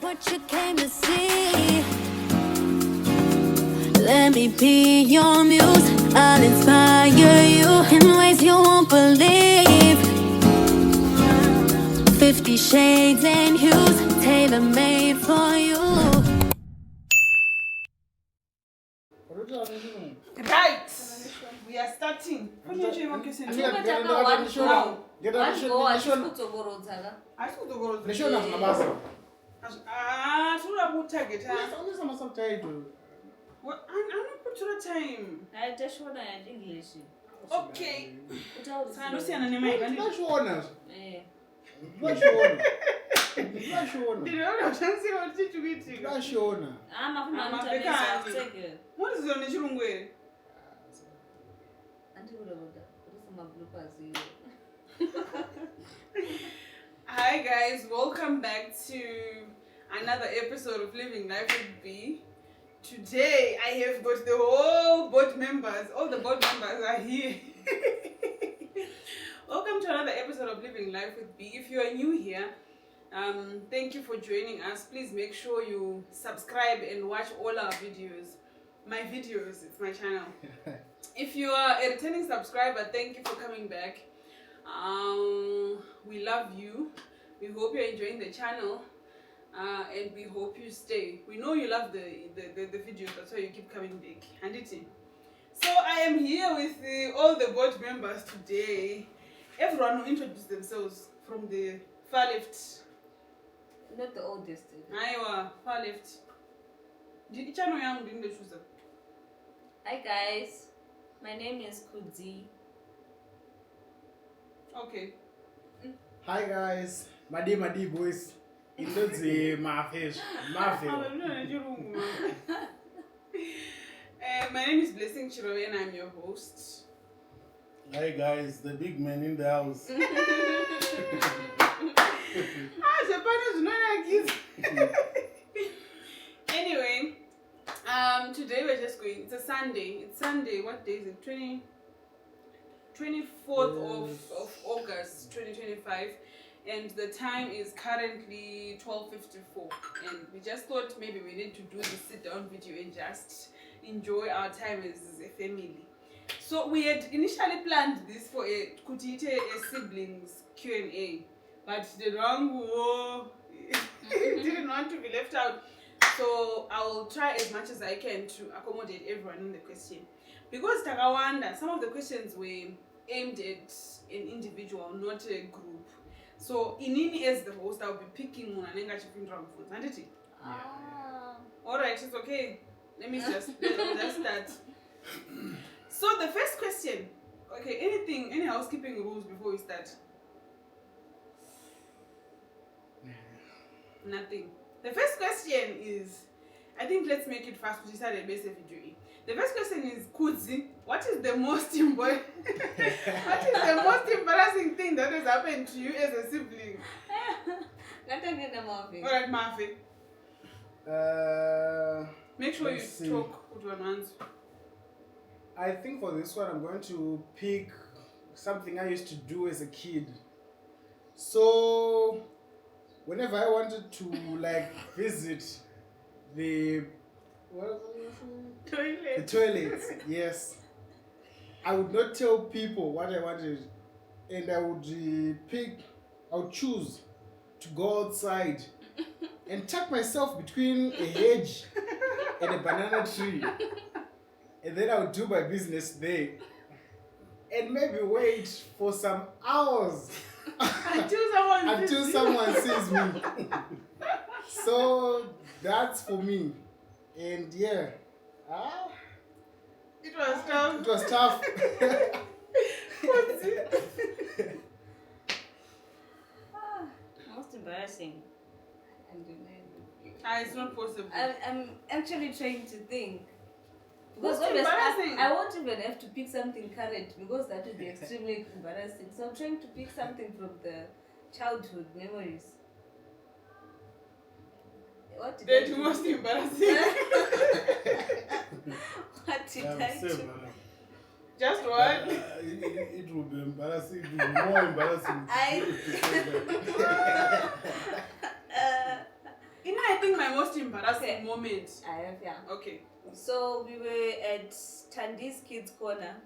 What you came to see. Let me be your muse. I'll inspire you in ways you won't believe. 50 shades and hues, tailor-made for you. Right, we are starting. Time. Okay. What is your name? Hi guys, welcome back to another episode of Living Life with B. Today I have got the whole board members. All the board members are here. Welcome to another episode of Living Life with B. If you are new here, thank you for joining us. Please make sure you subscribe and watch all our videos. My videos, it's my channel. If you are a returning subscriber, thank you for coming back. We love you. We hope you're enjoying the channel, and we hope you stay. We know you love the videos, that's why you keep coming back. And it. So I am here with all the board members today. Everyone will introduce themselves from the far left. Not the oldest. Aiwa, far left. Hi guys, my name is Kudzi. Okay. Hi guys, Madi boys. Indodzi mafish. My name is Blessing Chirowe and I'm your host. Hi guys, the big man in the house. Japan is not like it. Anyway, today we're just going. It's a Sunday. It's Sunday. What day is it? 24th of August 2025, and the time is currently 12:54. And we just thought maybe we need to do this sit-down video and just enjoy our time as a family. So we had initially planned this for a siblings Q&A, but the wrong didn't want to be left out. So I will try as much as I can to accommodate everyone in the question. Because Takawanda, some of the questions were aimed at an individual, not a group. So Inini as the host, I'll be picking one and then Alright, it's okay. Let me just start. So the first question. Okay, any housekeeping rules before we start? Nothing. The first question is, I think let's make it fast. We decided basic video. The first question is, Kudzi, what is the most important embarrassing thing that has happened to you as a sibling? Alright, Mafi. Make sure you talk with one answer. I think for this one I'm going to pick something I used to do as a kid. So whenever I wanted to visit the toilets, yes, I would not tell people what I wanted, and I would choose to go outside and tuck myself between a hedge and a banana tree, and then I would do my business there, and maybe wait for some hours until someone sees me. So that's for me. And yeah, it was tough. It was tough. Most embarrassing. It's not possible. I'm actually trying to think. What's Because obviously embarrassing? I won't even have to pick something current because that would be extremely embarrassing. So I'm trying to pick something from the childhood memories. What did I The do? most embarrassing. What did Yeah, I same, do? man. Just what? It will be embarrassing. It will be more embarrassing. I think my most embarrassing Okay. moment. I have, yeah. Okay. So we were at Tandi's Kids Corner,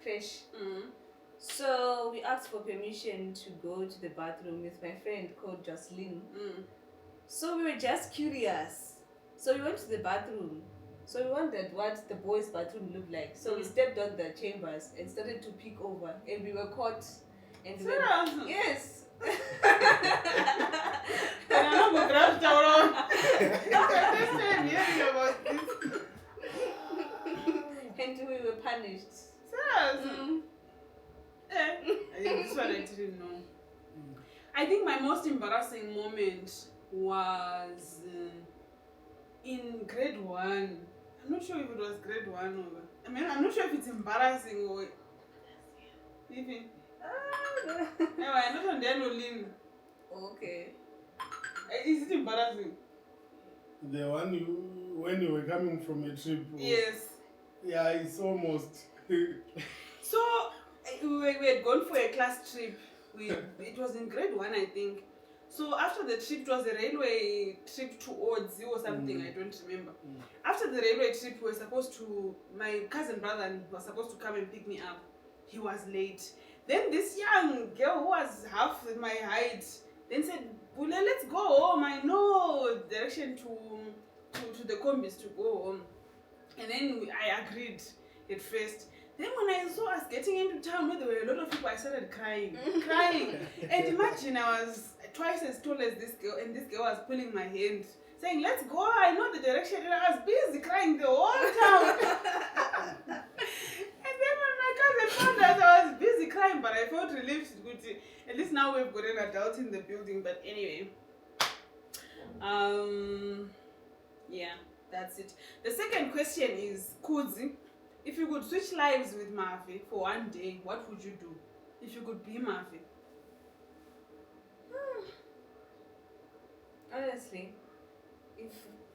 creche. Mm. So we asked for permission to go to the bathroom with my friend called Jocelyn. Mm. So we were just curious. So we went to the bathroom. So we wondered what the boys' bathroom looked like. So we stepped on the chambers and started to peek over, and we were caught. And we were, Serious? yes. And I'm not going to grab Tauron. This time hearing about this. And we were punished. Serious? Mm. This one I didn't know. I think my most embarrassing moment was in grade 1. I'm not sure if it was grade 1 or... I'm not sure if it's embarrassing or... Even... Anyway, I'm not on the annual leave. Okay. Is it embarrassing? The one when you were coming from a trip. Yes. Yeah, it's almost. So, we had gone for a class trip. It was in grade 1, I think. So after the trip, it was a railway trip to Odzi or something, I don't remember. After the railway trip, we were supposed to, my cousin brother was supposed to come and pick me up. He was late. Then this young girl who was half my height then said, Bule, let's go home. I know direction to the combis to go home. And then I agreed at first. Then when I saw us getting into town where there were a lot of people, I started crying. And imagine I was twice as tall as this girl, and this girl was pulling my hand, saying, let's go, I know the direction. And I was busy crying the whole town. And then when my cousin found out I was busy crying, but I felt relieved. At least now we've got an adult in the building. But anyway, yeah, that's it. The second question is, Kudzi, if you could switch lives with Mavi for one day, what would you do? If you could be Mavi? Honestly, if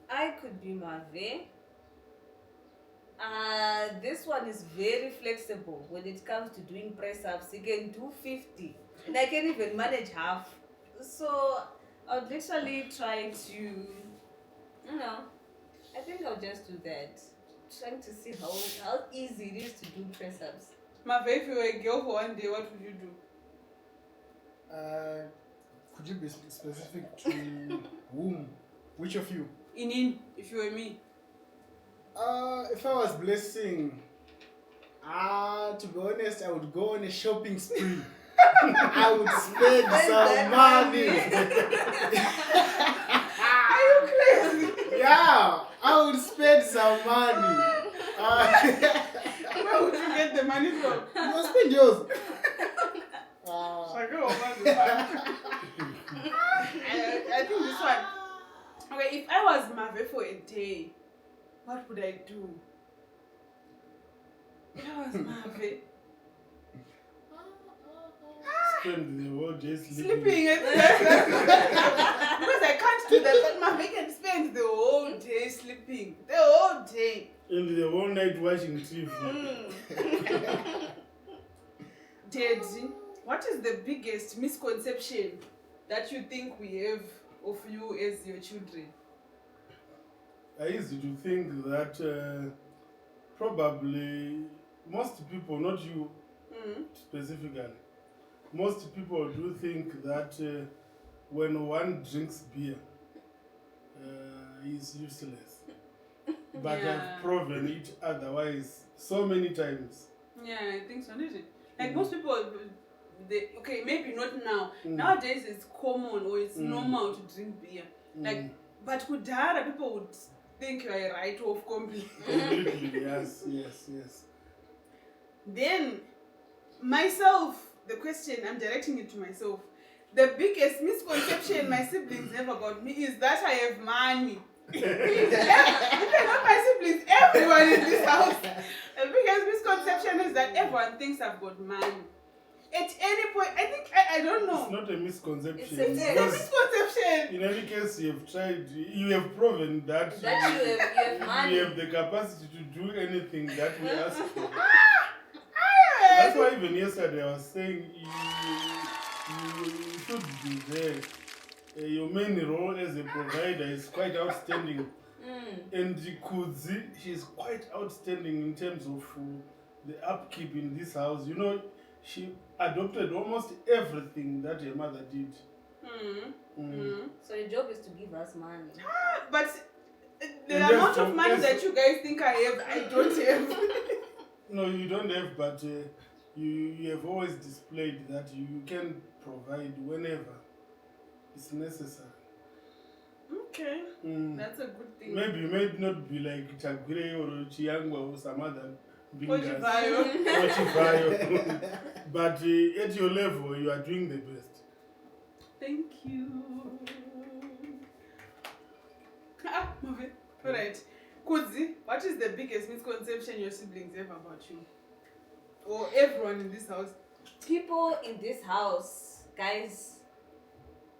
I could be Mavi, this one is very flexible when it comes to doing press-ups. You can do 50 and I can even manage half. So I'll literally try to, I think I'll just do that. Trying to see how easy it is to do press-ups. Mavi, if you were a girl for one day, what would you do? Could you be specific to whom? Which of you? If you were me. If I was blessing, to be honest, I would go on a shopping spree. I would spend some money. Are you crazy? Yeah, I would spend some money. Where would you get the money from? You will spend yours. I think this one. Okay, if I was Mavi for a day, what would I do? If I was Mavi, Spend the whole day sleeping. Because I can't do that, but Mavi can spend the whole day sleeping. The whole day. And the whole night watching TV. Daddy, what is the biggest misconception that you think we have of you as your children? I used to think that probably most people, not you specifically, most people do think that when one drinks beer, he's useless. But Yeah. I've proven it otherwise so many times. Yeah, I think so, isn't it? Like most people, okay, maybe not now. Nowadays it's common or it's normal to drink beer. Like, but Kudara, people would think you are a write-off completely. Completely, yes. Then, myself, the question, I'm directing it to myself. The biggest misconception my siblings have about me is that I have money. Even not my siblings, everyone in this house. The biggest misconception is that everyone thinks I've got money. At any point, I think, I don't know. It's not a misconception. It's a It's a because misconception. in any case, you have proven that That you have money. you have the capacity to do anything that we ask for. Yes. That's why even yesterday I was saying you should be there. Your main role as a provider is quite outstanding. And Kudzi, she's quite outstanding in terms of the upkeep in this house. You know, she adopted almost everything that her mother did. So your job is to give us money. But the And amount therefore, of money yes. that you guys think I have, I don't have. No, you don't have, but you have always displayed that you can provide whenever it's necessary. Okay, that's a good thing. Maybe you may not be like Chagre or Chiangwa or some other bingers. Ochivayo. But at your level, you are doing the best. Thank you. Move. Alright. Kudzi, what is the biggest misconception your siblings have about you? Or everyone in this house? People in this house, guys,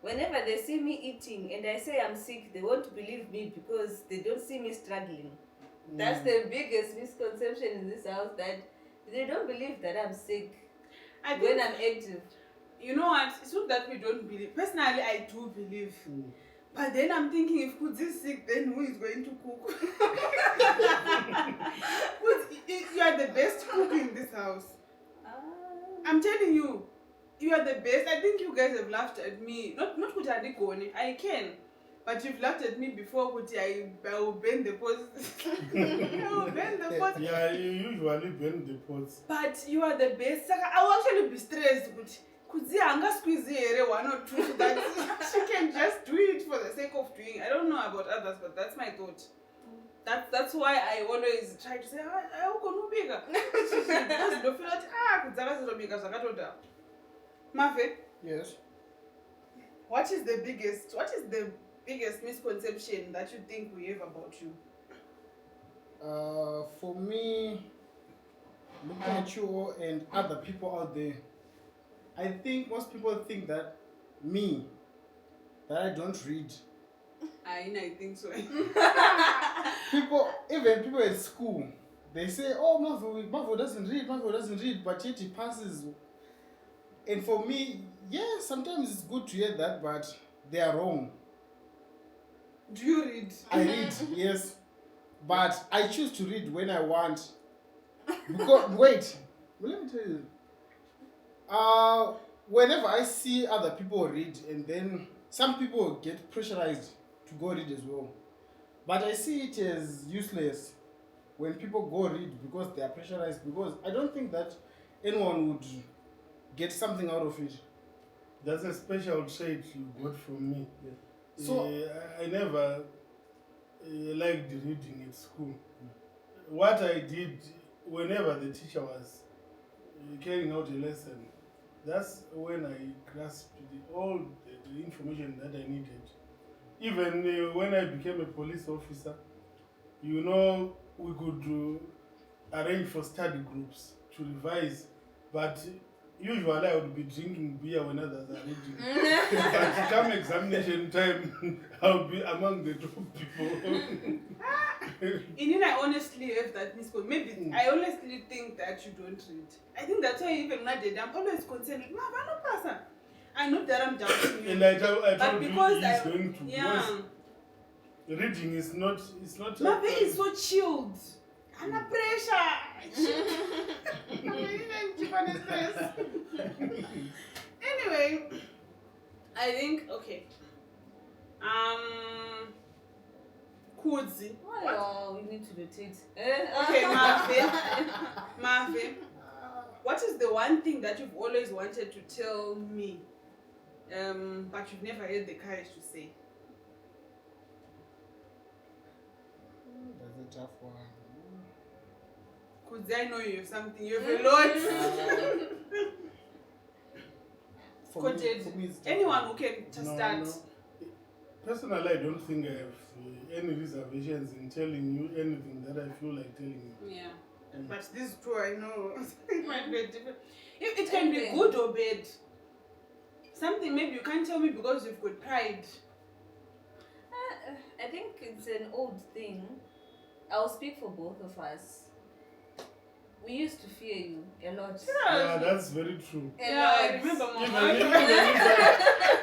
whenever they see me eating and I say I'm sick, they won't believe me because they don't see me struggling. That's the biggest misconception in this house, that they don't believe that I'm sick I think, when I'm active. you know what? It's not that we don't believe. Personally, I do believe. But then I'm thinking, if Kudzi is sick, then who is going to cook? You are the best cook in this house. I'm telling you, you are the best. I think you guys have laughed at me. Not Kutadi Kone. I can. But you've laughed at me before, Kuti. I will bend the pots. I will bend the pots. Yeah, you usually bend the pots. But you are the best. Saka, I will actually be stressed. Kudzi anga squeeze here 1 or 2 so that she can just do it for the sake of doing. I don't know about others, but that's my thought. That's why I always try to say, I will bigger. Because you don't feel like, Kudzaka is bigger, Zakatoda. Mafe, Yes. what is the biggest misconception that you think we have about you? For me, looking at you and other people out there, I think most people think that I don't read. I think so. Even people at school, they say, oh, Marvel doesn't read, but yet he passes. And for me, yeah, sometimes it's good to hear that, but they are wrong. Do you read? I read, yes, but I choose to read when I want. Because, wait, let me tell you. Whenever I see other people read, and then some people get pressurized to go read as well. But I see it as useless when people go read because they are pressurized, because I don't think that anyone would get something out of it. That's a special trait you got from me. Yeah. So I never liked reading at school. What I did whenever the teacher was carrying out a lesson, that's when I grasped all the information that I needed. Even when I became a police officer, you know, we could arrange for study groups to revise, but usually I would be drinking beer when others are reading. But come examination time, I'll be among the top people. And I honestly have that misconception. Maybe I honestly think that you don't read. I think that's why even when I did, I'm always concerned with I'm not person. I know that I'm doubting you. And I told but you because he's going to. yeah. Because reading is not. It's not. Mabe is so chilled. Under pressure. Anyway, I think okay. Kudzi. Oh, we need to rotate. Okay, Marvin. What is the one thing that you've always wanted to tell me, but you've never had the courage to say? that's a tough one. Kudzi, I know you have something. You have a lot. Quoted. for me it's Anyone who can just No, start. no. Personally, I don't think I have any reservations in telling you anything that I feel like telling you. Yeah. Mm. But this too, I know it might be different. It can be good or bad. Something maybe you can't tell me because you've got pride. I think it's an old thing. I'll speak for both of us. We used to fear you a lot. Yeah, that's very true. A Yeah, I lot. remember Even Mama. if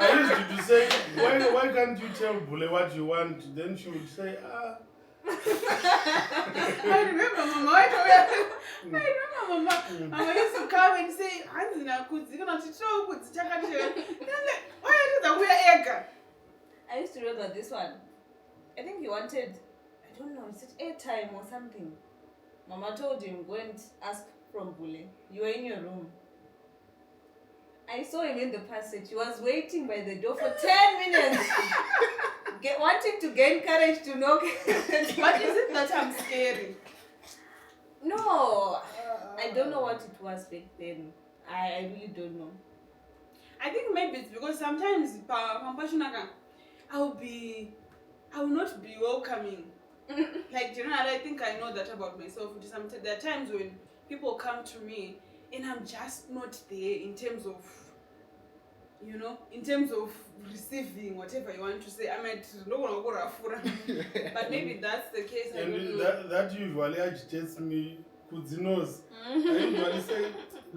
I used to say, why can't you tell Bule what you want? Then she would say, I remember Mama. I remember Mama. Mama used to come and say, "Hands in our goods. You're gonna show goods. Then like, why are you wear egg?" I used to remember this one. I think he wanted, I don't know, is it airtime or something? Mama told him, go and ask from Bule. You were in your room. I saw him in the passage. He was waiting by the door for 10 minutes. Wanting to gain courage to knock. But is it that I'm scary? No. I don't know what it was back then. I really don't know. I think maybe it's because sometimes I will not be welcoming. Like generally, I think I know that about myself. There are times when people come to me and I'm just not there in terms of, in terms of receiving whatever you want to say. I might not want to go rafura, but maybe that's the case. I don't and know. that usually agitates me. Kudzi knows. I usually say,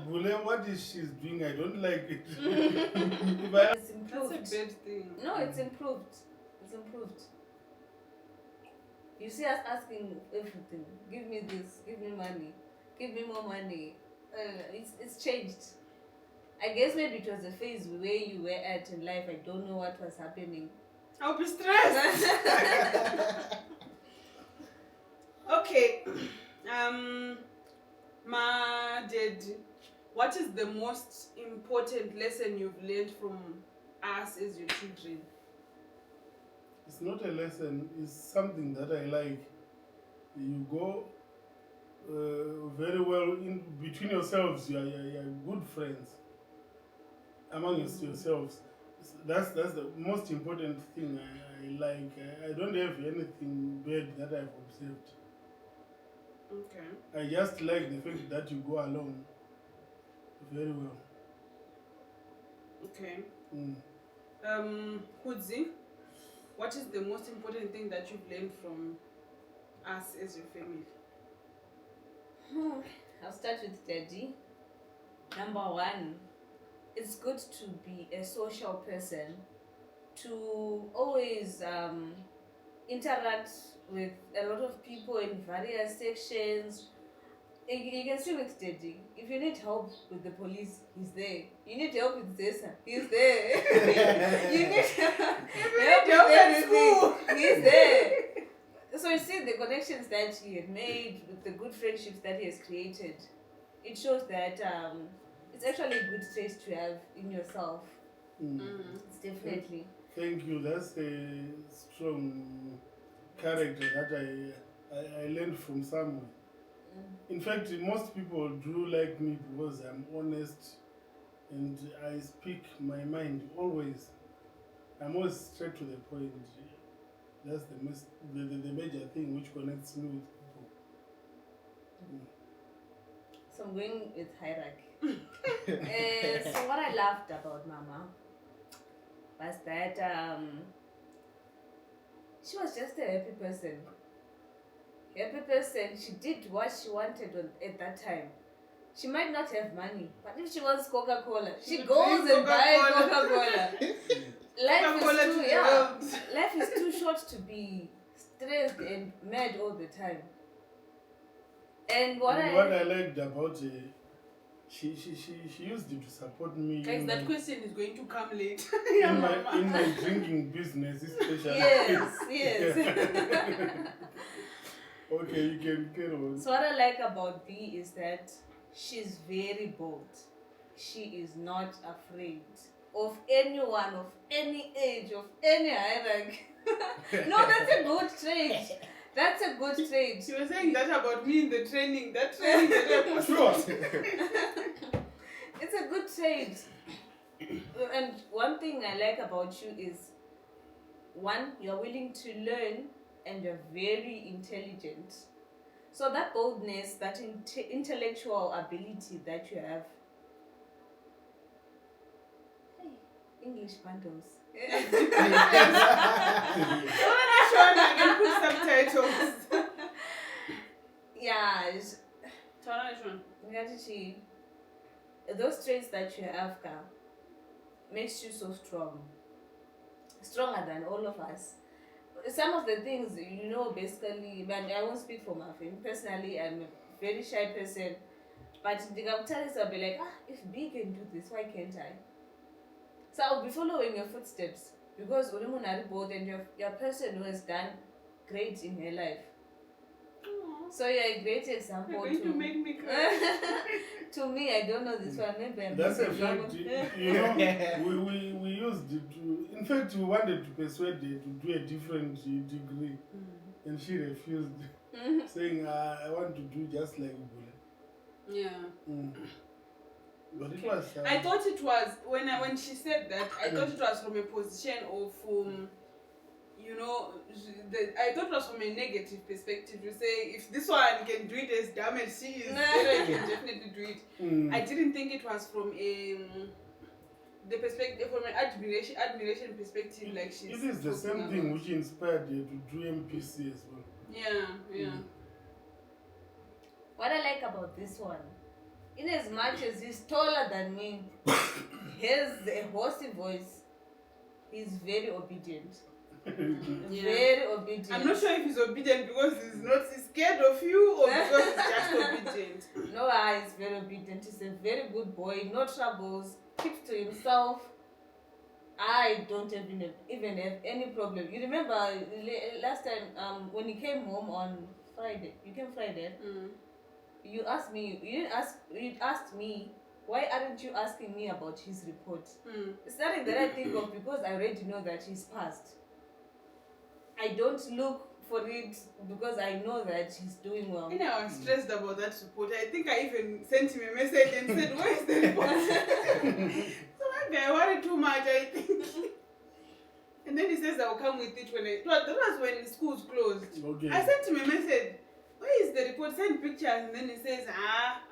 Bule, what is she's doing? I don't like it. If I It's improved. That's a bad thing. No, it's improved. It's improved. You see us asking everything. Give me this. Give me money. Give me more money. It's changed. I guess maybe it was a phase where you were at in life. I don't know what was happening. I'll be stressed. Okay. Ma dad, what is the most important lesson you've learned from us as your children? It's not a lesson, it's something that I like. You go very well in between yourselves, you're good friends among yourselves. That's the most important thing I like. I don't have anything bad that I've observed. Okay. I just like the fact that you go along very well. Okay. Mm. Kudzi, what is the most important thing that you've learned from us as your family? I'll start with Daddy. Number one, it's good to be a social person, to always interact with a lot of people in various sections. You can see with Daddy, if you need help with the police, he's there. You need help with Zesa, he's there. You need help with everything, he's there. So you see the connections that he had made, with the good friendships that he has created, it shows that it's actually a good trait to have in yourself. It's definitely. Thank you. That's a strong character that I learned from someone. In fact, most people do like me because I'm honest and I speak my mind always. I'm always straight to the point. That's the major thing which connects me with people. So I'm going with hierarchy. So what I loved about Mama was that she was just a happy person. She did what she wanted at that time. She might not have money, but if she wants Coca-Cola, she goes and buys Coca-Cola. Life is too short to be stressed and mad all the time. And what I liked about her, she used it to support me. Guys, that question is going to come late. in my drinking business, especially. Yes. Okay, you can carry on. So what I like about B is that she's very bold. She is not afraid of anyone, of any age, of any hierarchy. No, that's a good trait. That's a good trait. She was saying that about me in the training. That training that I was Sure. It's a good trait. And one thing I like about you is, one, you're willing to learn and you're very intelligent. So that boldness, that intellectual ability that you have. Hey, English bundles. Shona, I can put subtitles. Yeah, Shona, Shona. Ngatichi, those traits that you have, Ka, makes you so strong. Stronger than all of us. Some of the things, basically, but I won't speak for my family. Personally, I'm a very shy person. But I'll be like, if B can do this, why can't I? So I'll be following your footsteps. Because Ulimunari board and you're a person who has done great in her life. So you're a great example. You're going to make me cry. To me, I don't know this one. Maybe I'm That's a missing fact. We used it to. In fact, we wanted to persuade her to do a different degree, and she refused, saying, "I want to do just like Bule." Yeah. But it was. I thought it was when she said that. I thought it was from a position of I thought it was from a negative perspective. You say if this one can do it as dumb as she is, then I can definitely do it. I didn't think it was from the perspective, from an admiration perspective, like she's. It is the same thing which inspired her to do MPC as well. Yeah. What I like about this one, in as much as he's taller than me, he has a horsey voice, he's very obedient. Very obedient. I'm not sure if he's obedient because he's scared of you or because he's just obedient. No, he's very obedient. He's a very good boy, no troubles, keeps to himself. I don't even have any problem. You remember last time when he came home on Friday? You came Friday. You asked me. You asked me, why aren't you asking me about his report? It's nothing that I think of because I already know that he's passed. I don't look for it because I know that he's doing well. And I was stressed about that report. I think I even sent him a message and said, where is the report? So maybe I worried too much, I think. And then he says I'll come with it that was when schools closed. Okay. I sent him a message. Where is the report? Send pictures. And then he says,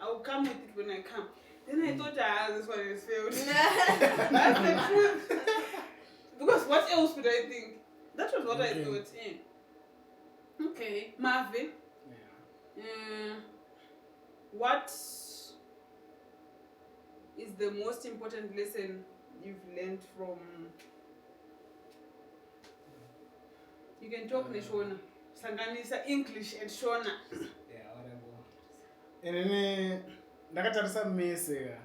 I'll come with it when I come. Then I thought, this one is failed. That's the truth. Because what else would I think? That was what I thought. Okay. Marvin. Yeah. What is the most important lesson you've learned from... You can talk Shona. Sanganisa English and Shona. Yeah, whatever. And then ndakatarisa mese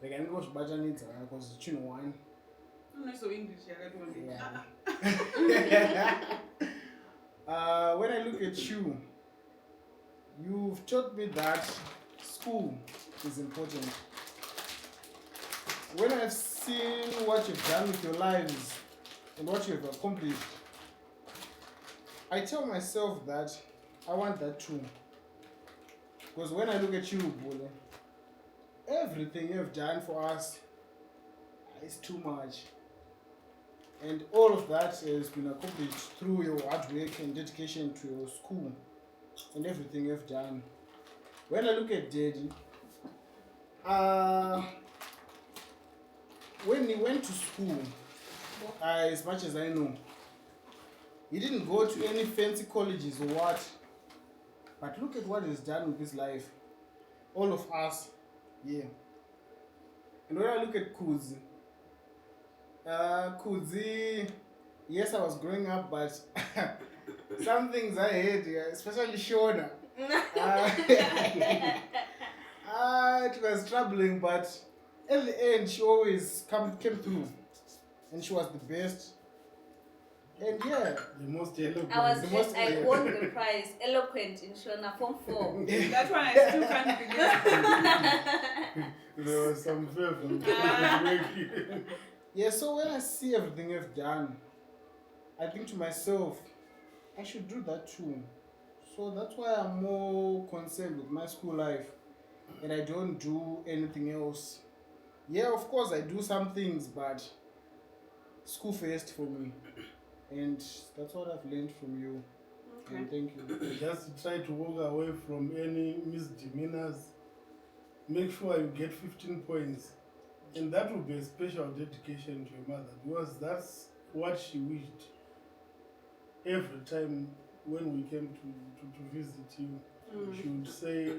ndikangoshibatanidza because chinhu one. I'm not so English. Yeah. When I look at you, you've taught me that school is important. When I've seen what you've done with your lives and what you've accomplished, I tell myself that I want that too. Because when I look at you, Bule, everything you've done for us is too much. And all of that has been accomplished through your hard work and dedication to your school and everything you've done. When I look at Daddy, when he went to school, as much as I know, he didn't go to any fancy colleges or what. But look at what he's done with his life. All of us, yeah. And when I look at Kuzi, yes, I was growing up, but some things I hate, especially Shona. It was troubling, but at the end, she always came through. And she was the best. And yeah, the most eloquent. I won the prize, eloquent in Shona, Form 4. That one I still can't believe. There was some fear from the yeah, so when I see everything you've done, I think to myself, I should do that too. So that's why I'm more concerned with my school life. And I don't do anything else. Yeah, of course I do some things, but school first for me. And that's what I've learned from you. Okay. And thank you. Just try to walk away from any misdemeanors. Make sure you get 15 points. And that will be a special dedication to your mother because that's what she wished every time when we came to visit you. She would say,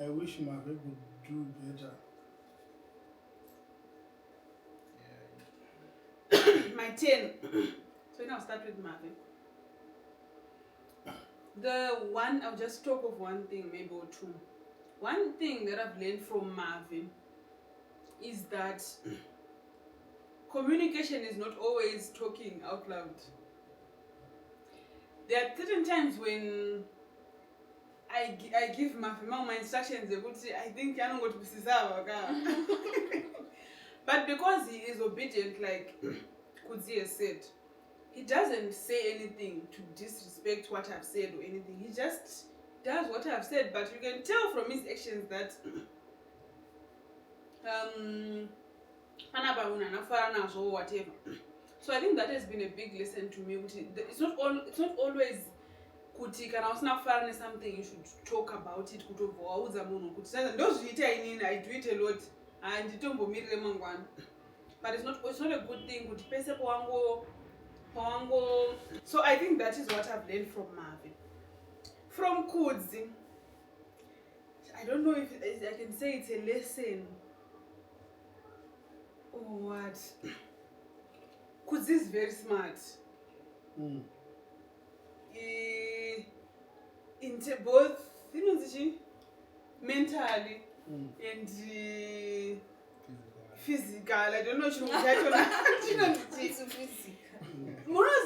I wish Mave could do better. My 10. So now I'll start with Marvin. I'll just talk of one thing, maybe or two. One thing that I've learned from Marvin is that communication is not always talking out loud. There are certain times when I give Marvin my instructions, I think I don't go to but because he is obedient, like Kudzi has said, he doesn't say anything to disrespect what I've said or anything. He just does what I've said, but you can tell from his actions that whatever. So I think that has been a big lesson to me. It's not always kuti kana usina kufarana something you should talk about it kuti waudza munhu kuti sasa ndozviita inini I do it a lot anditombomirire mangwana. But it's not a good thing kuti pese pawango. So I think that is what I've learned from Marvin. From Kudzi, I don't know if I can say it's a lesson or what. Kudzi is very smart. Into both, mentally and physical. I don't know if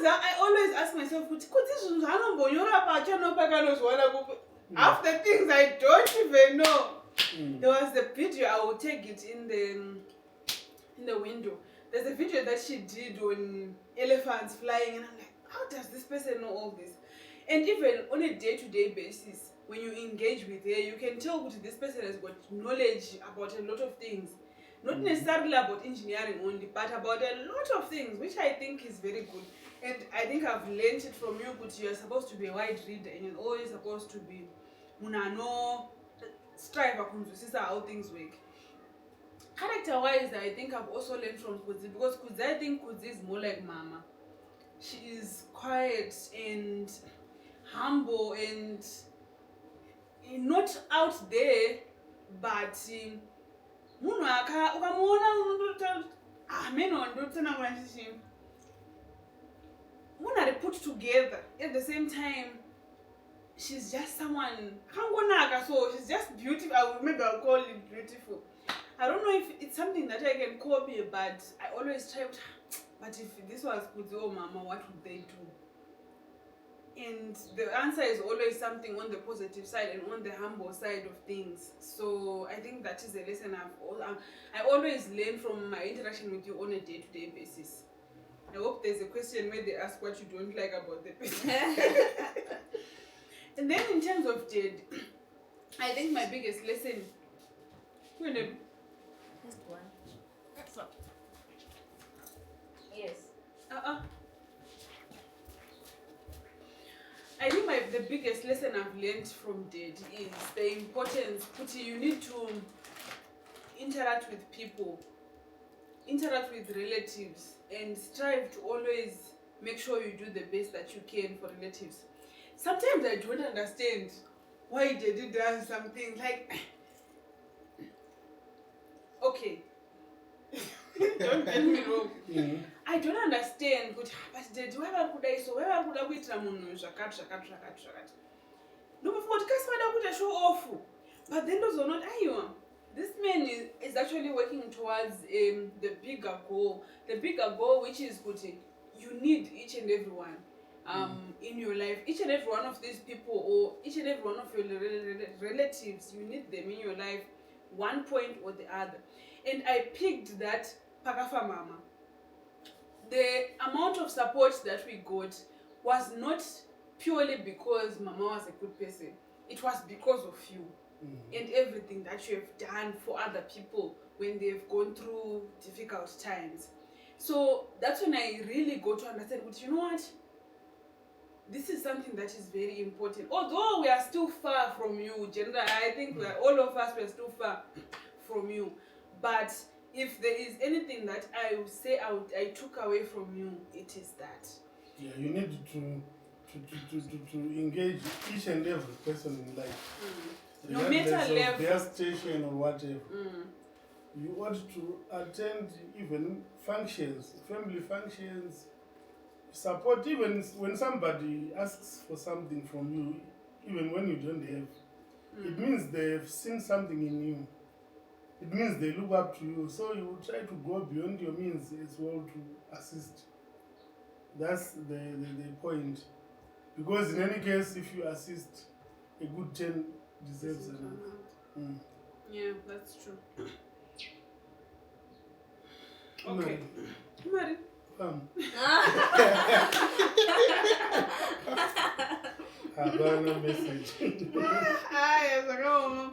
I always ask myself, half the things I don't even know. There was the video, I will take it in the window. There's a video that she did on elephants flying, and I'm like, how does this person know all this? And even on a day-to-day basis, when you engage with her, you can tell that this person has got knowledge about a lot of things. Not necessarily about engineering only, but about a lot of things, which I think is very good. And I think I've learned it from you, but you're supposed to be a wide reader, and you're always supposed to be strive how things work. Character-wise, I think I've also learned from Kudzi, because I think Kudzi is more like Mama. She is quiet and humble and not out there, but put together. At the same time, she's just someone, so she's just beautiful. I'll call it beautiful. I don't know if it's something that I can copy, but I always try to, but if this was Kudzi or Mama, what would they do? And the answer is always something on the positive side and on the humble side of things. So I think that is a lesson I always learn from my interaction with you on a day-to-day basis. I hope there's a question where they ask what you don't like about the person. And then in terms of Jade, I think my biggest lesson, Just one. So. Yes. I think the biggest lesson I've learned from Jade is the importance, you need to interact with people, interact with relatives, and strive to always make sure you do the best that you can for relatives. Sometimes I don't understand why Jade does something like, okay, don't get me wrong. I don't understand, but Jade, whoever could I show off. But then those are not this man is actually working towards the bigger goal. The bigger goal, which is good. You need each and every one in your life. Each and every one of these people, or each and every one of your relatives, you need them in your life, one point or the other. And I picked that Pakafa Mama. The amount of support that we got was not purely because Mama was a good person. It was because of you. and everything that you have done for other people when they've gone through difficult times. So that's when I really go to understand, but you know what? This is something that is very important. Although we are still far from you, General, I think all of us were still far from you. But if there is anything that I would say I took away from you, it is that. Yeah, you need to engage each and every person in life. No Regardless matter of level. their station or whatever. You ought to attend even functions, family functions, support even when somebody asks for something from you, even when you don't have. It means they've seen something in you. It means they look up to you. So you will try to go beyond your means as well to assist. That's the point. Because in any case, if you assist, a good 10 deserves another. Yeah, that's true. Okay. Mari. Havana message. Yes, I know.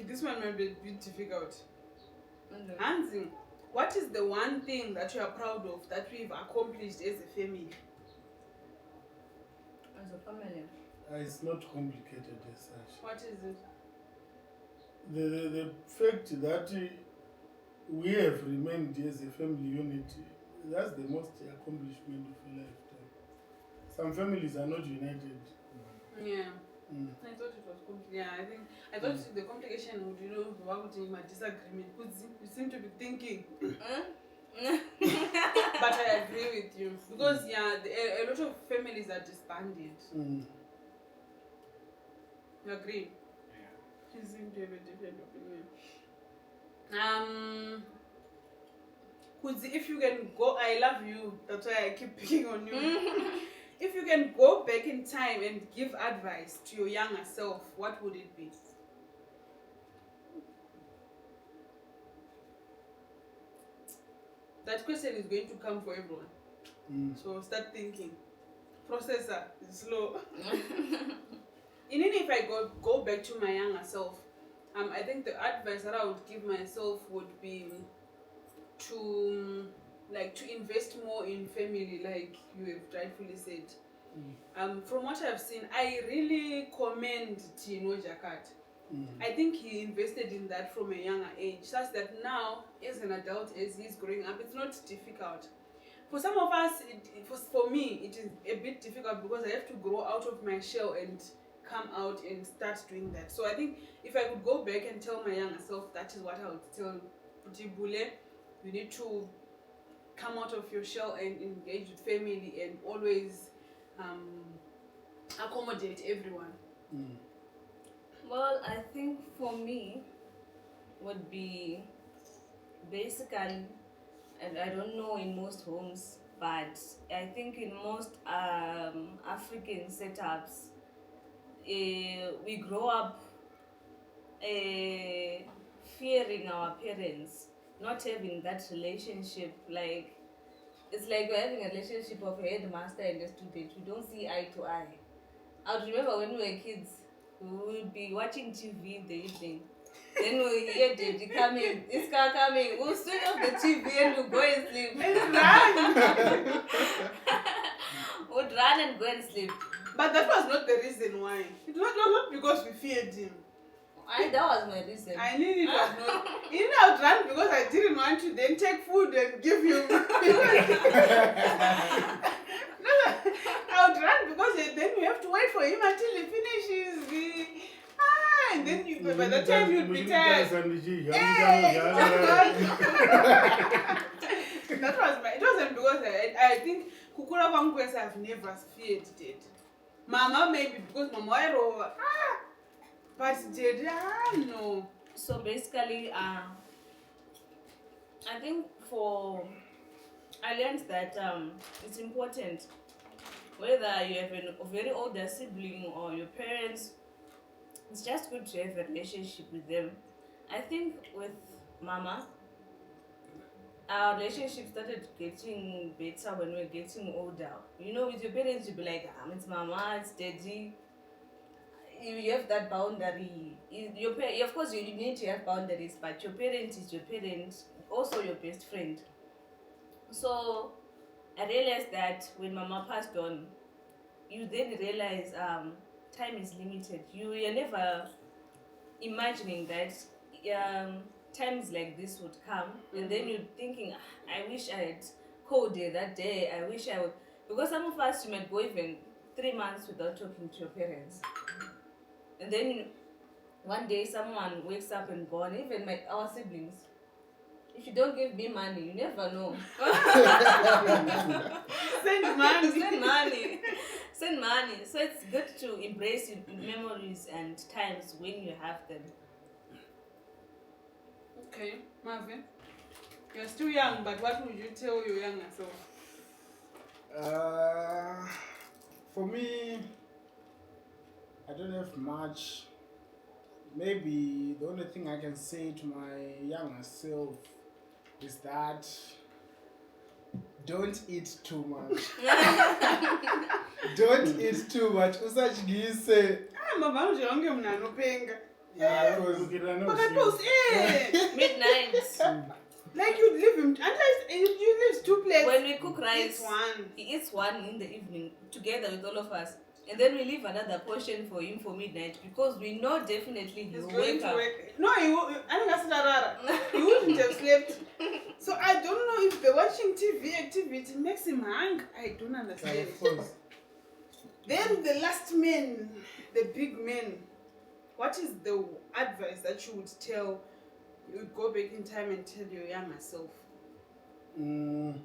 This one might be a bit difficult. Hansi, what is the one thing that you are proud of that we've accomplished as a family? As a family? It's not complicated as such. What is it? The fact that we have remained as a family unit, that's the most accomplishment of a lifetime. Some families are not united. Yeah. I thought it was complicated. Yeah, I thought the complication would, what would my disagreement? You seem to be thinking. But I agree with you. Because, a lot of families are disbanded. You agree? Yeah. You seem to have a different opinion. Kudzi, if you can go, I love you. That's why I keep picking on you. If you can go back in time and give advice to your younger self, what would it be? That question is going to come for everyone. So start thinking. Processor is slow. Even if I go back to my younger self, I think the advice that I would give myself would be to invest more in family, like you have rightfully said. From what I've seen, I really commend Tino Jakat. I think he invested in that from a younger age, such that now, as an adult, as he's growing up, it's not difficult. For some of us, for me, it is a bit difficult because I have to grow out of my shell and come out and start doing that. So I think if I could go back and tell my younger self, that is what I would tell Putibule. You need to come out of your shell and engage with family and always accommodate everyone. Well, I think for me would be basically, and I don't know in most homes, but I think in most African setups, we grow up fearing our parents, not having that relationship. Like, it's like we're having a relationship of a headmaster and a student. We don't see eye to eye. I would remember when we were kids, we would be watching TV in the evening. Then we hear Daddy coming, this car coming, we'll switch off the TV and we'll go and sleep. We'd run and go and sleep. But that was not the reason why. It was not because we feared him. That was my reason. I knew it was not. Even I would run because I didn't want to then take food and give you. I would run because then we have to wait for him until he finishes and then by the time you'd be tired. That was it wasn't because I think Kukura Vankwesa I've never feared Dad. Mama maybe because Mama Iro but Dad no. So basically I think I learned that it's important whether you have a very older sibling or your parents, it's just good to have a relationship with them. I think with Mama, our relationship started getting better when we were getting older. You know, with your parents, you'll be like, it's mama, it's daddy. You have that boundary. Of course, you need to have boundaries, but your parent is your parent, also your best friend. So I realized that when mama passed on, you then realize time is limited. You're never imagining that times like this would come, and then you're thinking, I wish I had called her that day. I wish I would, because some of us, you might go even 3 months without talking to your parents, and then one day someone wakes up and gone. Even our siblings, if you don't give me money, you never know. Send money. Send money. Send money. So it's good to embrace your memories and times when you have them. Okay, Marvin. You're still young, but what would you tell your younger self? For me, I don't have much. Maybe the only thing I can say to my younger self is that don't eat too much. Don't eat too much. Usachigise. Mama, I'm young, I'm not paying. Because Midnight. Like you leave him, and you leave 2 plates. When we cook rice, It's one. he eats one in the evening together with all of us. And then we leave another portion for him for midnight because we know definitely he He's will going wake to up. work. No, he wouldn't have slept. So I don't know if the watching TV activity makes him hungry. I don't understand. of course. Then the last man, the big man, what is the advice that you would tell, you would go back in time and tell your younger self? In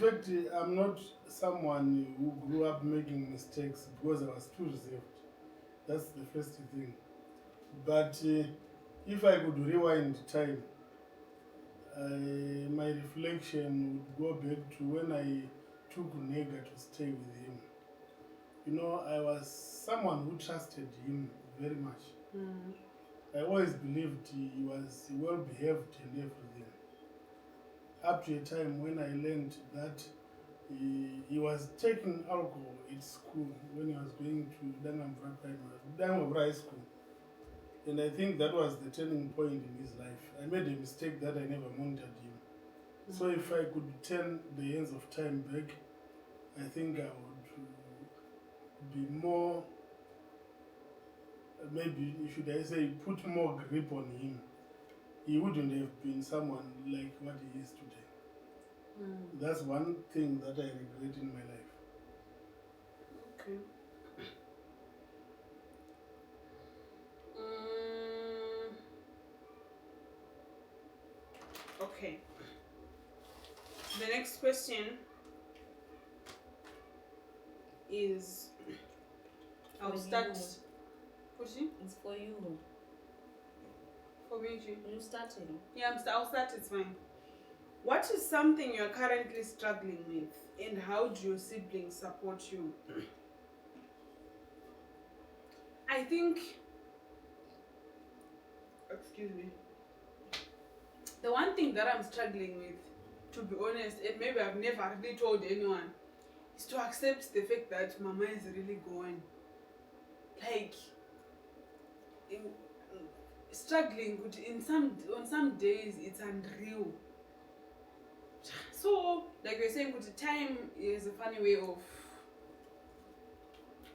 fact, I'm not someone who grew up making mistakes because I was too reserved. That's the first thing. But if I could rewind time, my reflection would go back to when I took Nega to stay with him. You know, I was someone who trusted him very much. I always believed he was well behaved and everything. Up to a time when I learned that he was taking alcohol at school when he was going to Dangambra High School. And I think that was the turning point in his life. I made a mistake that I never monitored him. So if I could turn the hands of time back, I think I would be more, maybe should I say, put more grip on him. He wouldn't have been someone like what he is today. That's one thing that I regret in my life. Okay. Okay. The next question is, I'll For start. you. Pushing It's for you. for me. G. You starting. Yeah, I'll start. It's fine. What is something you're currently struggling with, and how do your siblings support you? I think, excuse me, the one thing that I'm struggling with, to be honest, and maybe I've never really told anyone, is to accept the fact that mama is really going. Like, struggling with, on some days it's unreal. So, like we're saying, with time is a funny way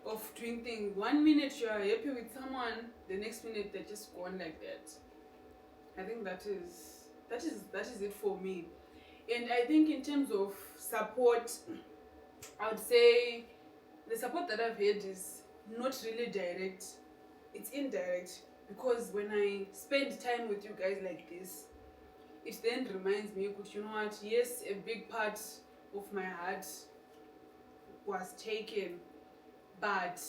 of doing things. 1 minute you are happy with someone, the next minute they're just gone like that. I think that is it for me. And I think in terms of support, I would say the support that I've had is not really direct. It's indirect, because when I spend time with you guys like this, it then reminds me, you know what, yes, a big part of my heart was taken, but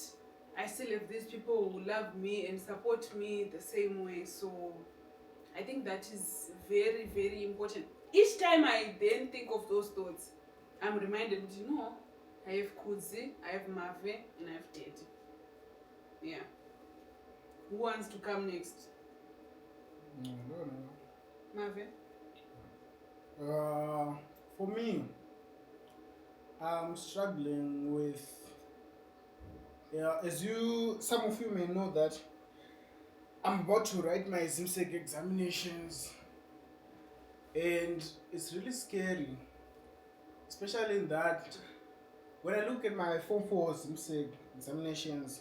I still have these people who love me and support me the same way. So I think that is very, very important. Each time I then think of those thoughts, I'm reminded, you know, I have Kuzi, I have Mave, and I have Daddy. Yeah. Who wants to come next? No. Mave? For me, I'm struggling with. Yeah, some of you may know that I'm about to write my ZimSec examinations, and it's really scary, especially in that when I look at my Form 4 ZimSec examinations,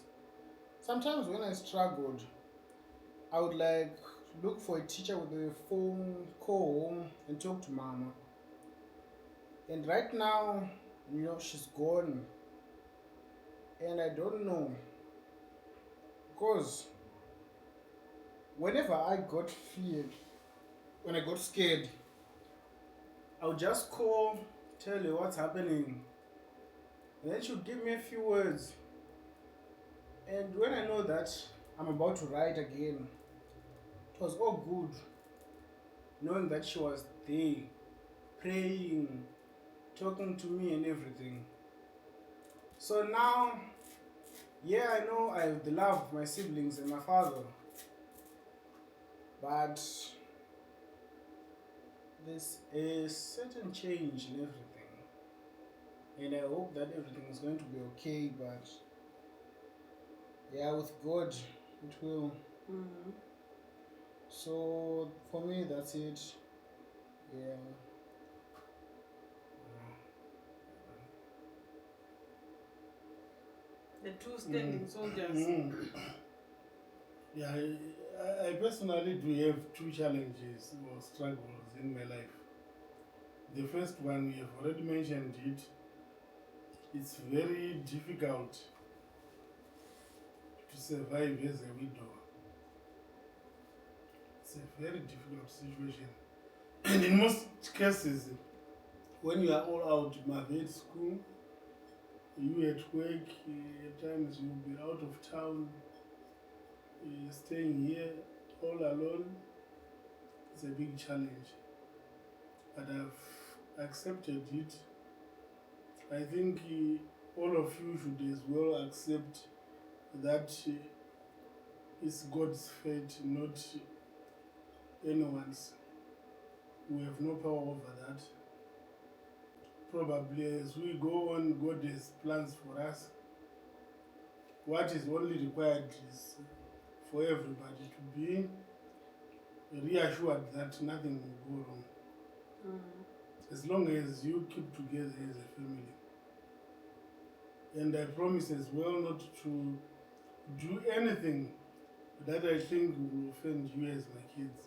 sometimes when I struggled, I would like look for a teacher with a phone, call home, and talk to mama. And right now, she's gone, and I don't know because whenever I got feared, when I got scared, I would just call, tell her what's happening, and then she would give me a few words. And when I know that I'm about to write again, it was all good, knowing that she was there, praying, talking to me and everything. So now, yeah, I know I have the love of my siblings and my father, but there's a certain change in everything, and I hope that everything is going to be okay, but yeah, with God, it will. Mm-hmm. So for me, that's it. Yeah. The two standing soldiers. Yeah, I personally do have two challenges or struggles in my life. The first one, we have already mentioned it. It's very difficult to survive as a widow. It's a very difficult situation. And in most cases, when you are all out, maybe at school, you at work, at times you'll be out of town, staying here all alone. It's a big challenge. But I've accepted it. I think all of you should as well accept that it's God's fate, not anyone's. We have no power over that. Probably as we go on, God has plans for us. What is only required is for everybody to be reassured that nothing will go wrong. As long as you keep together as a family. And I promise as well not to do anything that I think will offend you as my kids.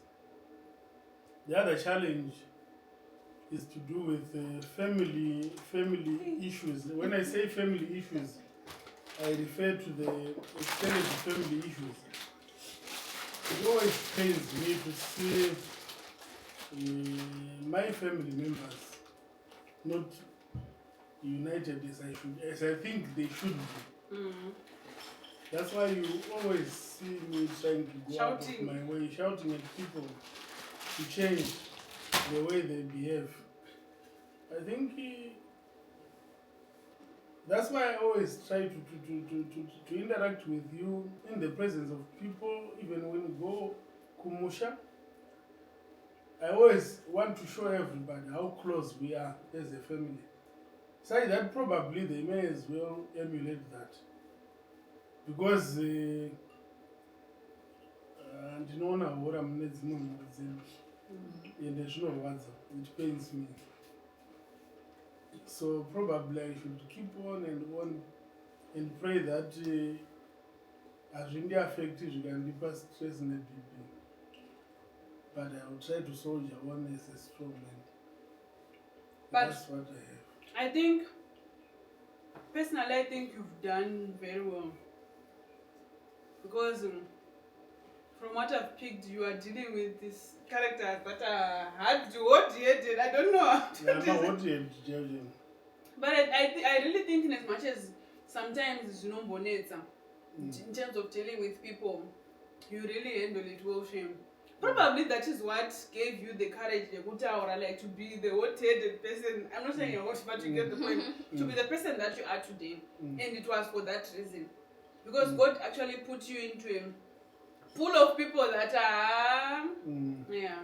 The other challenge is to do with family issues. When I say family issues, I refer to the extended family issues. It always pains me to see my family members not united as I think they should be. That's why you always see me trying to go out of my way, shouting at people to change the way they behave. I think that's why I always try to interact with you in the presence of people, even when we go kumusha. I always want to show everybody how close we are as a family. Say that probably they may as well emulate that. Because ndinoona hora mune dzimwe mhuri dzedu ende zvinorwadza, it pains me. So probably I should keep on and pray that hazvindi affect zvikandipa stress neBP. But I will try to soldier on as a strong man. But that's what I have. I think, personally, I think you've done very well. Because from what I've picked, you are dealing with these characters that are hard to hot-headed. I don't know how to hot-headed. But I really think in as much as sometimes in terms of dealing with people, you really handle it well, Shame. Probably that is what gave you the courage like to be the hot-headed person. I'm not saying you're hot, but you get the point. To be the person that you are today. And it was for that reason. Because God actually put you into a pool of people that are... Yeah.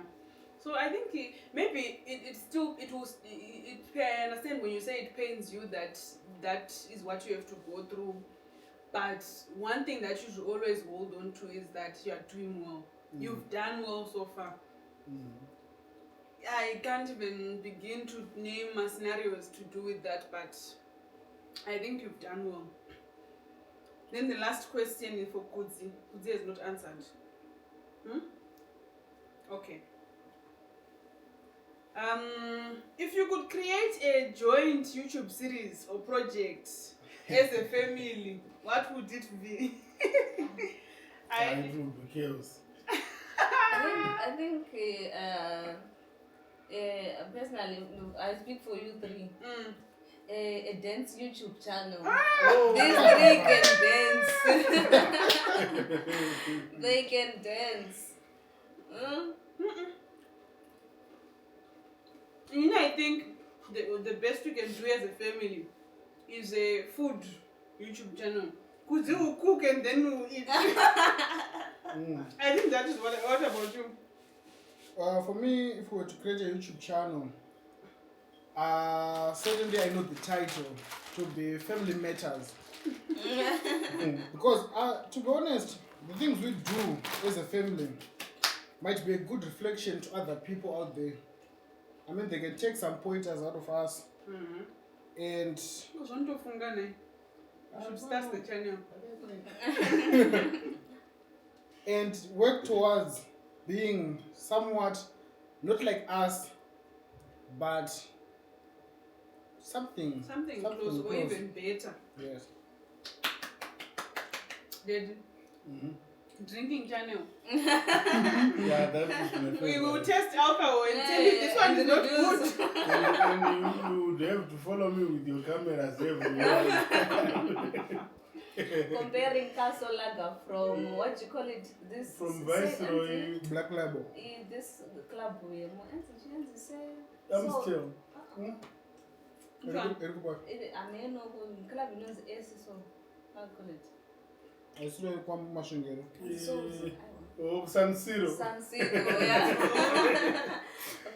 So I think maybe it still it was I understand when you say it pains you that that is what you have to go through, but one thing that you should always hold on to is that you are doing well. You've done well so far. I can't even begin to name scenarios to do with that, but I think you've done well. Then the last question is for Kudzi. Kudzi has not answered. Okay. If you could create a joint YouTube series or project as a family, what would it be? It would be chaos. I think personally, I speak for you three. A dance YouTube channel. These three can dance. They can dance. You know, I think the best we can do as a family is a food YouTube channel. Because you will cook and then we'll eat. I think that is what about you? For me, if we were to create a YouTube channel, certainly I know the title to be Family Matters. Because to be honest, the things we do as a family might be a good reflection to other people out there. I mean, they can take some pointers out of us. And You should start the channel. and work towards being somewhat not like us, but something Close or even better. Yes. Daddy. Drinking channel. Yeah, that is my favorite. We will test alcohol and tell you this one is not good. And you would have to follow me with your cameras everywhere. Comparing Castle Lager from what you call it? This From Viceroy, Black Label. This club we Amstel. club knows so how call it? I saw you come machine. Oh, San Siro. San Siro, yeah.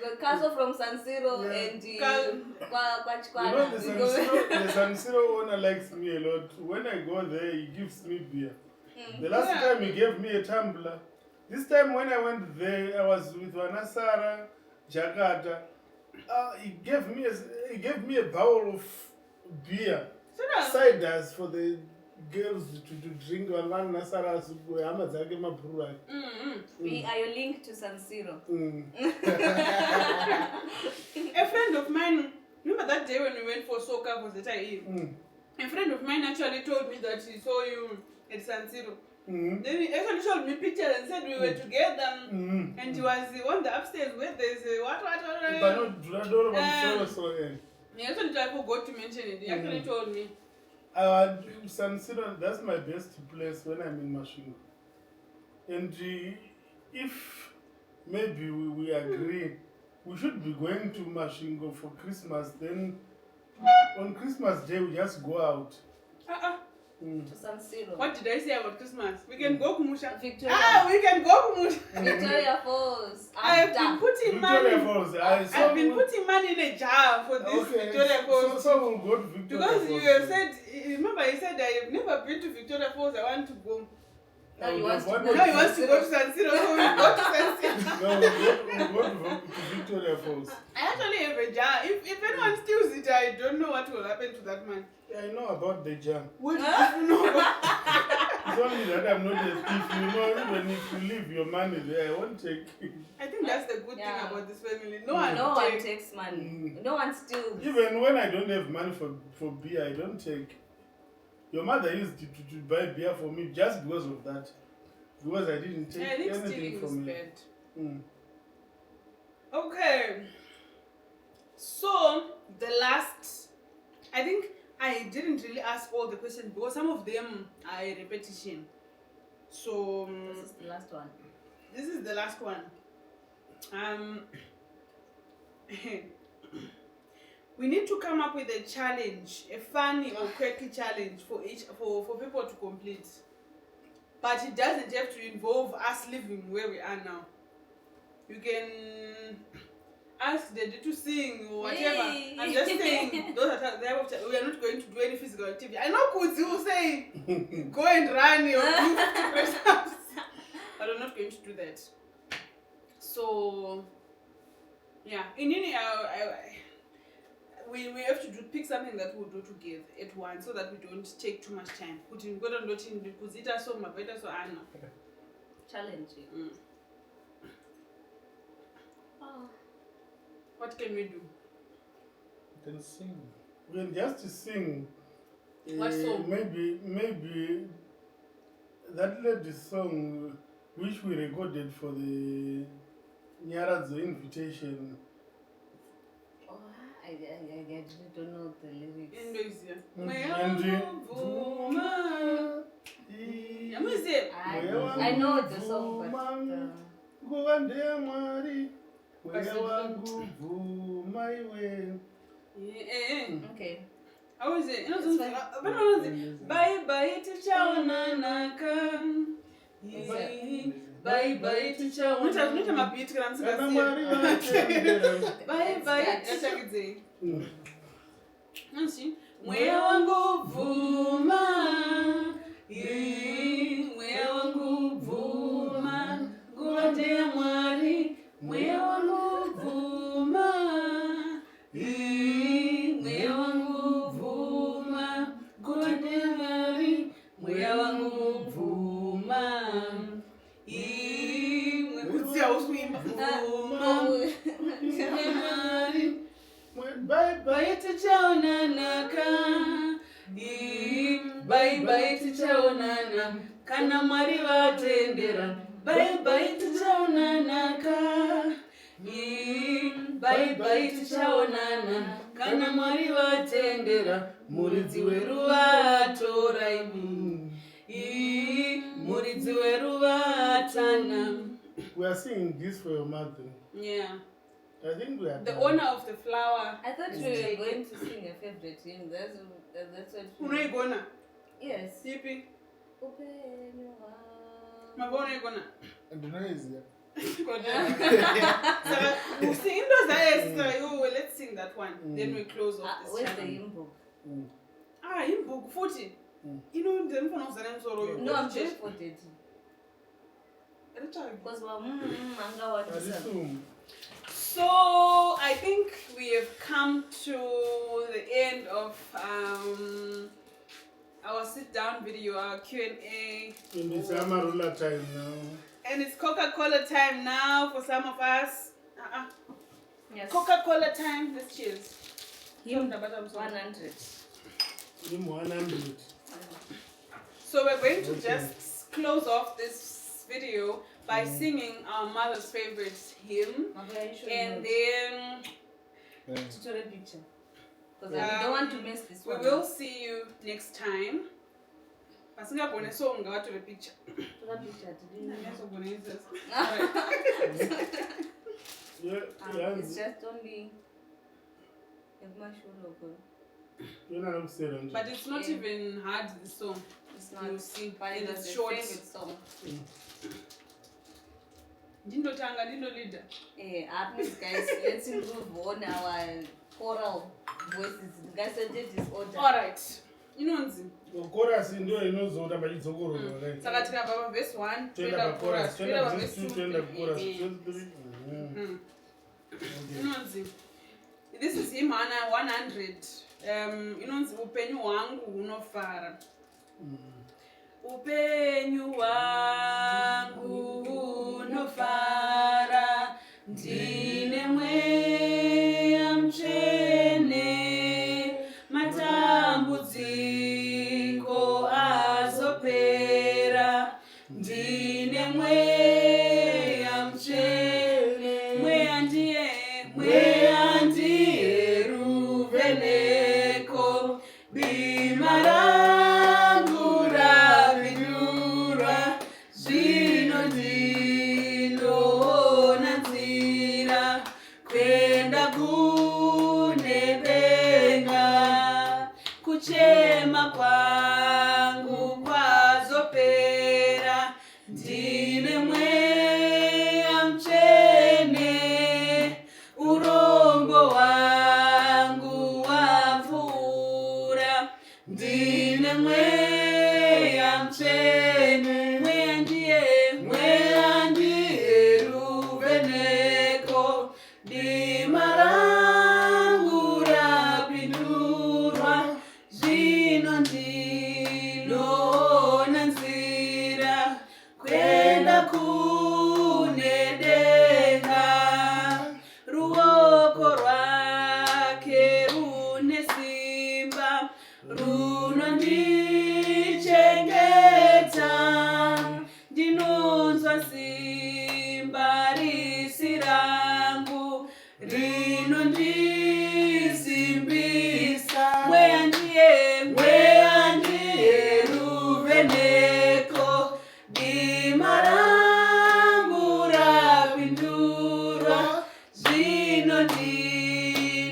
The castle from San Siro and You know, the San Siro owner likes me a lot. When I go there, he gives me beer. The last time he gave me a tumbler. This time when I went there, I was with Vanasara, Jakarta. He gave me a bowl of beer. Ciders for the girls to drink. Are you linked to San Siro? A friend of mine, remember that day when we went for soccer for the tie? A friend of mine actually told me that he saw you at San Siro. Then he actually showed me pictures and said we were together, and he was on the upstairs where there's what. He actually I forgot to mention it. He actually told me. San Siro, that's my best place when I'm in Mashingo. And if maybe we agree, we should be going to Mashingo for Christmas. Then on Christmas Day, we just go out. To San Siro. What did I say about Christmas? We can go Kumusha. Victoria. We can go Kumusha. Victoria Falls. I've been putting Victoria money. Falls. I've been putting money in a jar for this Victoria Falls. So we'll go to Victoria Because Falls. you have said, remember I said I've never been to Victoria Falls, I want to go. Now he wants to go. Now he wants to go to San Siro, so we go to San Siro. No, we'll go to Victoria Falls. I actually have a jar. If anyone steals it, I don't know what will happen to that man. Yeah, I know about the jam. What do you know about It's only that I'm not a thief. You know, even if you leave your money there, I won't take it. I think that's the good thing about this family. No No one one takes money. Mm. No one steals. Even when I don't have money for beer, I don't take. Your mother used to buy beer for me just because of that. Because I didn't take I think anything stealing is from you. bad. Mm. Okay. So, the last, I think I didn't really ask all the questions because some of them are a repetition. So, This is the last one. this is the last one. We need to come up with a challenge, a funny or quirky challenge for people to complete. But it doesn't have to involve us living where we are now. You can ask Daddy to sing or whatever. Hey. I'm just saying, those are the type of we are not going to do any physical activity. I know Kudzi will say, go and run or do 50 press-ups. But I'm not going to do that. So, yeah. In any, we have to pick something that we'll do together at once so that we don't take too much time. Challenging. Oh. What can we do? You can sing. We can just sing. What song? Maybe that lady's song which we recorded for the Nyaradzo invitation. Oh, I don't know the lyrics. Indonesia. I know the song, but okay. How is it? Bye bye to Chawanaka. Bye bye to Chawanaka. Bye bye. Mweya wangu vuma, mweya wangu vuma, nguwande ya mwari. Mweya wangu vuma, mweya wangu vuma, nguwande ya mwari. Mweya wangu vuma, mwekuti hausuimba vuma, mwari. Bye bye tichaonanaka. Bye bye tichaonana kana mwari vatendera. Bye bye tichaonanaka. Bye bye tichaonana kana mwari vatendera. Muridzi weruva tora imi. Muridzi weruva tana. We are singing this for your mother. Yeah. I think we are The done. owner of the flower. I thought we were going to sing a favorite hymn. That's what. Unoigona? Yes. Sipi? Upenyu wangu. Mabona unoigona? Indonesia. Let's sing that one. Then we close off this Where's the channel. hymn book? Hymn book 40. You know, the phone of Zanem Soro. No, I'm just for it. Because So I think we have come to the end of our sit-down video, our Q&A. In this Amarula time now. And it's Coca-Cola time now for some of us. Yes. Coca-Cola time. Let's cheers. Hymn 100. Hymn 100. So we're going to just close off this video by singing our mother's favorite hymn. And then Tutorial picture. Because I don't want to miss this we one. will see you next time. Pasingabone song ngawathi le picture. Tutorial picture. It's just only But it's not even hard, the song. It's not. You see, But and it's it's the short. favorite song. Ndindotanga, leader. Please guys, let's improve on our choral voices. Guys, I did this order. Alright. Inonzi. Chorus ndio inozoda bachidzokoro right. Saka tikabva verse 1, Toenda chorus, toenda verse 2, toenda chorus. Inonzi. This is hymn 100. Inonzi upenyu hwangu hunofara. Upenyu hwangu hunofara, ndine mweya mutsvene, matambudziko azopera, ndine mweya mutsvene, mweya ndiye ruveneko, bima rangu ravinurwa, zvino ndinoona nzira kwenda kune denga, kuchema kwangu kwazopera, ndine mweya mutsvene, uro dima rangu rapindurwa, zvino ndinoona nzira kwenda kune denga. Ruoko rwake rune simba, runondichengeta. Ndinonzwa simba risi rangu, rinondisimbisa. Mweya ndiye ruveneko, dima rangu rapindurwa, zvino ndinoona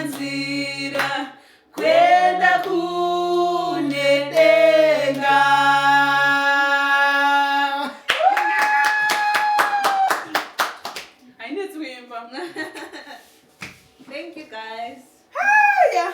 nzira kwenda kune denga. Hainetsi kuimba. Thank you guys. Yeah.